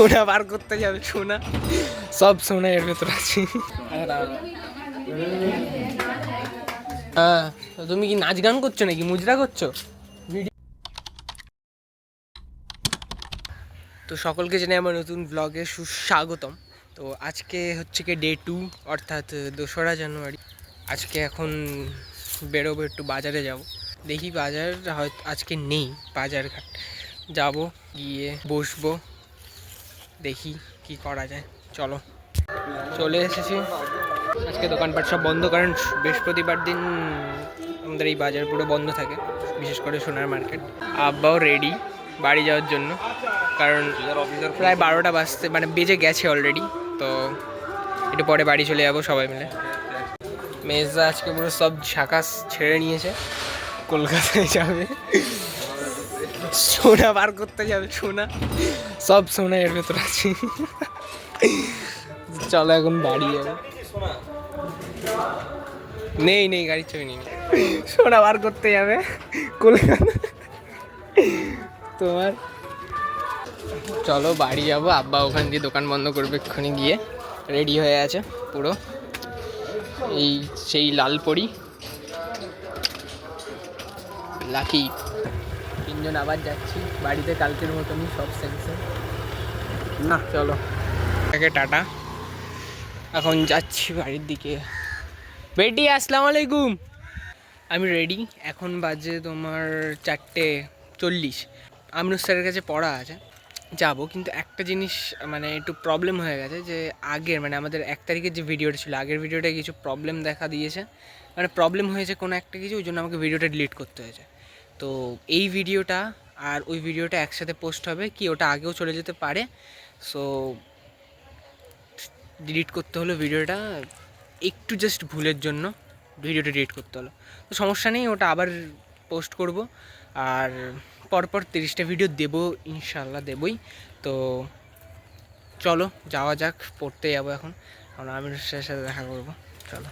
সোনা বার করতে যাবে, সোনা সব সোনা এর ভেতর আছে। হ্যাঁ, তুমি কি নাচ গান করছো নাকি মুজরা করছো? তো সকলকে জানাই আমার নতুন ব্লগে সুস্বাগতম। তো আজকে হচ্ছে কি ডে 2, অর্থাৎ 2রা জানুয়ারি। আজকে এখন বেরোবো, একটু বাজারে যাব। দেখি বাজার হয়তো আজকে নেই, বাজার ঘাট যাব, গিয়ে বসবো, দেখি কি করা যায়। চলো, চলে এসেছি। আজকে দোকানপাট সব বন্ধ, কারণ বৃহস্পতিবার দিন আমাদের এই বাজার পুরো বন্ধ থাকে, বিশেষ করে সোনার মার্কেট। আব্বাও রেডি বাড়ি যাওয়ার জন্য, কারণ প্রায় 12টা বাজতে মানে বেজে গেছে অলরেডি। তো একটু পরে বাড়ি চলে যাবো সবাই মিলে। মেজদা আজকে পুরো সব ঝাঁকাস ছেড়ে নিয়েছে, কলকাতায় যাবে, সোনা বার করতে যাবে, সোনা সব সোনা এর ভেতর আছে। চলো এখন বাড়ি যাবো। নেই নেই, গাড়ির ছবি নেই, সোনা বার করতে যাবে কলকাতা তোমার। চলো বাড়ি যাবো, আব্বা ওখান দিয়ে দোকান বন্ধ করবে এক্ষুনি, গিয়ে রেডি হয়ে আছে পুরো এই সেই লাল পরি লাকি। তিনজন আবার যাচ্ছি বাড়িতে, কালকের মতনই সব সেন্সে না। চলো টাটা, এখন যাচ্ছি বাড়ির দিকে। বেটি আসসালামু আলাইকুম। আমি রেডি, এখন বাজে তোমার 4:40। আমিনুর স্যারের কাছে পড়া আছে, যাব। কিন্তু একটা জিনিস মানে একটু প্রবলেম হয়ে গেছে, যে আগের মানে আমাদের 1 তারিখের যে ভিডিওটা ছিল, আগের ভিডিওটায় কিছু প্রবলেম দেখা দিয়েছে, মানে প্রবলেম হয়েছে কোনো একটা কিছু, ওই জন্য আমাকে ভিডিওটা ডিলিট করতে হয়েছে। তো এই ভিডিওটা আর ওই ভিডিওটা একসাথে পোস্ট হবে, কি ওটা আগেও চলে যেতে পারে। সো ডিলিট করতে হলো ভিডিওটা, একটু জাস্ট ভুলের জন্য ভিডিওটা ডিলিট করতে হলো। তো সমস্যা নেই, ওটা আবার পোস্ট করব। আর পরপর 30টা ভিডিও দেবো, ইনশাল্লাহ দেবই। তো চলো যাওয়া যাক, পড়তে যাবো এখন, আমরা আমির স্যারের সাথে দেখা করবো। চলো।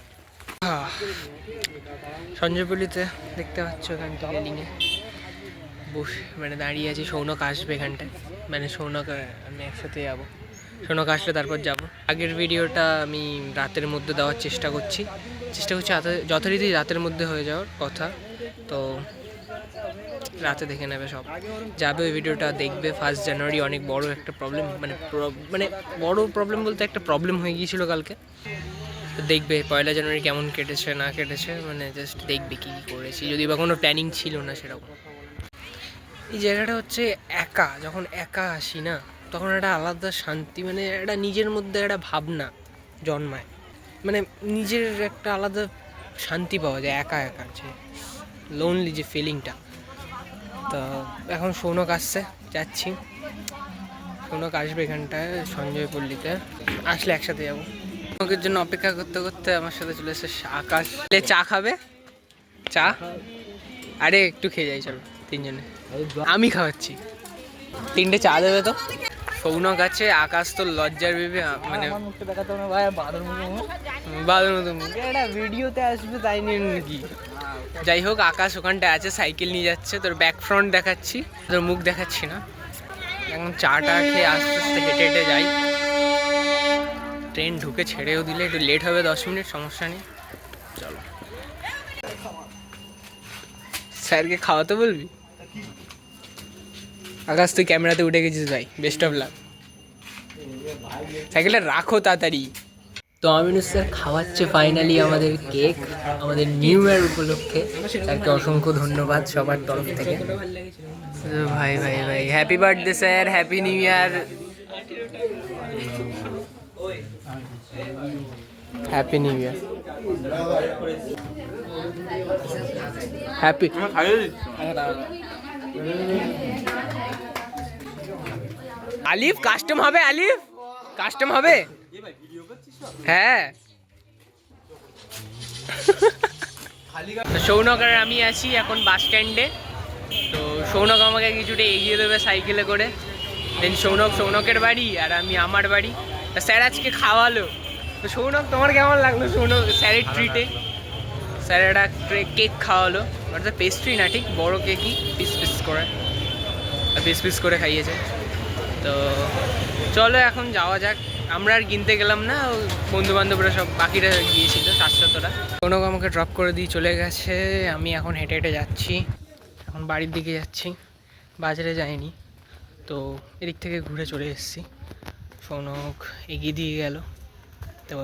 সঞ্জয়পল্লিতে দেখতে পাচ্ছ, এখান থেকে রেলিংয়ে বসে মানে দাঁড়িয়ে আছি। সৌনক আসবে এখানটায়, মানে সৌনক আমি একসাথে যাবো। সৌনক আসলে তারপর যাব। আগের ভিডিওটা আমি রাতের মধ্যে দেওয়ার চেষ্টা করছি যথারীতি রাতের মধ্যে হয়ে যাওয়ার কথা। তো রাতে দেখে নেবে, সব যাবে ওই ভিডিওটা দেখবে। 1 জানুয়ারি অনেক বড় একটা প্রবলেম, মানে বড় প্রবলেম বলতে একটা প্রবলেম হয়ে গিয়েছিলো কালকে। তো দেখবে 1 জানুয়ারি কেমন কেটেছে না কেটেছে, মানে জাস্ট দেখবে কী কী করেছি, যদি বা কোনো প্ল্যানিং ছিল না সেরকম। এই জায়গাটা হচ্ছে যখন একা আসি না, তখন একটা আলাদা শান্তি, মানে একটা নিজের মধ্যে একটা ভাবনা জন্মায়, মানে নিজের একটা আলাদা শান্তি পাওয়া যায় একা যে লোনলি যে ফিলিংটা। তো এখন সৌনক আসছে, যাচ্ছি। সৌনক আসবে এখানটায় সঞ্জয়পল্লিতে, আসলে একসাথে যাবো। সৌনকের জন্য অপেক্ষা করতে করতে আমার সাথে চলে এসেছে আকাশ। চা খাবে? চা আরে একটু খেয়ে যাই, চলো তিনজনে। আমি খাওয়াচ্ছি, 3টে চা দেবে তো। সৌনক আছে, আকাশ তো লজ্জার ভেবে মানে বাদর মতো এটা ভিডিওতে আসবে তাই নিয়ে নাকি। যাই হোক, আকাশ ওখানটায় আছে, সাইকেল নিয়ে যাচ্ছে। তোর ব্যাক ফ্রন্ট দেখাচ্ছি, তোর মুখ দেখাচ্ছি না। এখন চাটা খেয়ে আস্তে আস্তে হেঁটে হেঁটে যাই। ট্রেন ঢুকে ছেড়েও দিলে একটু লেট হবে, 10 মিনিট, সমস্যা নেই। চলো, স্যারকে খাওয়াতে বলবি? আকাশ তুই ক্যামেরাতে উঠে গেছিস ভাই, বেস্ট অফ লাক। সাইকেলটা রাখো তাড়াতাড়ি। তো আমিনুর স্যার খাওয়াচ্ছে ফাইনালি আমাদের কেক, আমাদের নিউ ইয়ার উপলক্ষে। স্যারকে অসংখ্য ধন্যবাদ সবার তরফ থেকে। ভাই ভাই ভাই, happy birthday sir, happy new year, happy new year, happy. আলিফ কাস্টম হবে, আলিফ কাস্টম হবে। হ্যাঁ, সৌনক আর আমি আছি এখন বাস স্ট্যান্ডে। তো সৌনক আমাকে কিছুটা এগিয়ে দেবে সাইকেলে করে, দেন সৌনকের বাড়ি আর আমি আমার বাড়ি। তা স্যার আজকে খাওয়ালো। তো সৌনক, তোমার কেমন লাগলো? সৌনক স্যারের ট্রিটে, স্যার একটা কেক খাওয়ালো, অর্থাৎ পেস্ট্রি না, ঠিক বড় কেকই, পিস পিস করে খাইয়েছে। তো চলো এখন যাওয়া যাক। আমরা আর কিনতে গেলাম না, বন্ধু বান্ধবরা সব বাকিরা গিয়েছিল, শাশ্বতরা। কোনো আমাকে ড্রপ করে দিয়ে চলে গেছে। আমি এখন হেঁটে হেঁটে যাচ্ছি, এখন বাড়ির দিকে যাচ্ছি, বাজারে যাইনি তো, এদিক থেকে ঘুরে চলে এসেছি। সৌনক এগিয়ে দিয়ে গেল। তো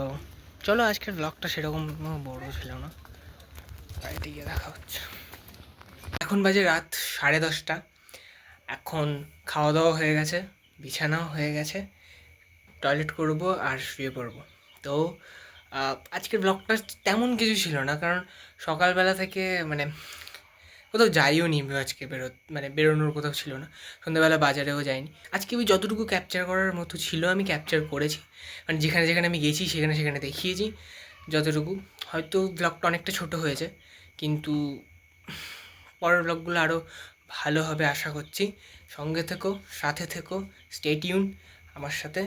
চলো, আজকের ব্লগটা সেরকম বড় ছিল না, বাড়িতে গিয়ে দেখা হচ্ছে। এখন বাজে রাত 10:30। এখন খাওয়া দাওয়া হয়ে গেছে, বিছানাও হয়ে গেছে, টয়লেট করব আর শুয়ে পড়বো। তো আজকের ব্লগটা তেমন কিছু ছিল না, কারণ সকালবেলা থেকে মানে কোথাও যাইও নি আজকে, বেরোনোর কোথাও ছিল না। সন্ধ্যাবেলা বাজারেও যাইনি। আজকে আমি যতটুকু ক্যাপচার করার মতো ছিল আমি ক্যাপচার করেছি, মানে যেখানে যেখানে আমি গেছি সেখানে সেখানে দেখিয়েছি যতটুকু। হয়তো ব্লগটা অনেকটা ছোট হয়েছে, কিন্তু পরের ব্লগগুলো আরও ভালো হবে আশা করছি। সঙ্গে থেকো, সাথে থেকো, স্টে টিউন আমার সাথে।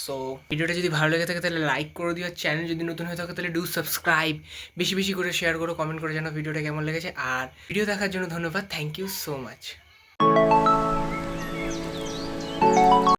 সো ভিডিওটা যদি ভালো লেগে থাকে তাহলে লাইক করে দিও, চ্যানেল যদি নতুন হয়ে থাকে তাহলে ডু সাবস্ক্রাইব, বেশি বেশি করে শেয়ার করো, কমেন্ট করে জানাও ভিডিওটা কেমন লেগেছে। আর ভিডিও দেখার জন্য ধন্যবাদ, থ্যাংক ইউ সো মাচ।